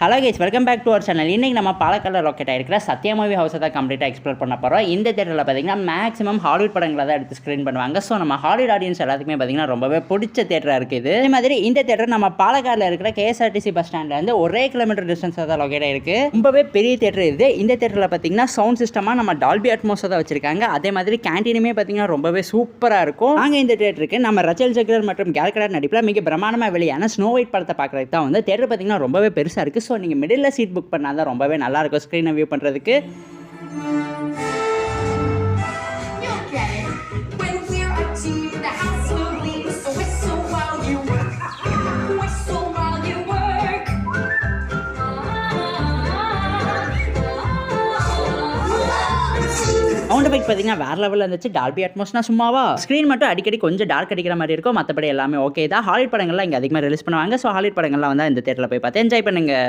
Hello guys, welcome back to our channel. இன்றைக்கி நம்ம பாலக்காடில் லொக்கேட் ஆகிருக்கிற சத்யா மூவி ஹவுஸை தான் கம்ப்ளீட்டாக எக்ஸ்ப்ளோர் பண்ண போகிறோம். இந்த தேட்டரில் பார்த்தீங்கன்னா மேக்ஸிமம் ஹாலிவுட் படங்களை தான் எடுத்து ஸ்க்ரீன் பண்ணுவாங்க. ஸோ நம்ம ஹாலிவுட் ஆடியன்ஸ் எல்லாத்துக்குமே பார்த்தீங்கன்னா ரொம்பவே பிடிச்ச தேட்டராக இருக்குது. இதே மாதிரி இந்த தேட்டர் நம்ம பாலக்காடில் இருக்கிற KSRTC பஸ் ஸ்டாண்ட்லேருந்து ஒரே கிலோமீட்டர் டிஸ்டன்ஸாக தான் லொக்கேட் ஆகிருக்கு. ரொம்பவே பெரிய தேட்டர் இது. இந்த தேட்டரில் பார்த்தீங்கன்னா சவுண்ட் சிஸ்டமாக நம்ம டால்பி அட்மோஸை தான் வச்சிருக்காங்க. அதே மாதிரி கேன்டீனுமே பார்த்தீங்கன்னா ரொம்பவே சூப்பராக இருக்கும். நாங்கள் இந்த தேட்டருக்கு நம்ம ரச்சல் ஜெகர் மற்றும் கேல்கடா நடிப்பில் மிக பிரமாண்டமாக வெளியான ஸ்னோ ஒயிட் படத்தை பார்க்குறதுக்கு தான் வந்து தேட்டர் பார்த்தீங்கன்னா ரொம்பவே பெருசாக இருக்குது. ஸோ நீங்கள் மிடில் சீட் புக் பண்ணால் தான் ரொம்பவே நல்லாயிருக்கும் ஸ்க்ரீனை வியூ பண்ணுறதுக்கு. சவுண்ட் எஃபெக்ட் பார்த்தீங்கன்னா வேறு லெவலில் இருந்துச்சு. டால்பி அட்மாஸ்னா சும்மாவா, ஸ்க்ரீன் மட்டும் அடிக்கடி கொஞ்சம் டார்க் அடிக்கிற மாதிரி இருக்கும். மற்றபடி எல்லாமே ஓகே தான். ஹாலிவுட் படங்கள்லாம் இங்கே அதிகமாக ரிலீஸ் பண்ணுவாங்க. ஸோ ஹாலிவுட் படங்கள்லாம் வந்து இந்த தேட்டரில் போய் பார்த்து என்ஜாய் பண்ணுங்கள்.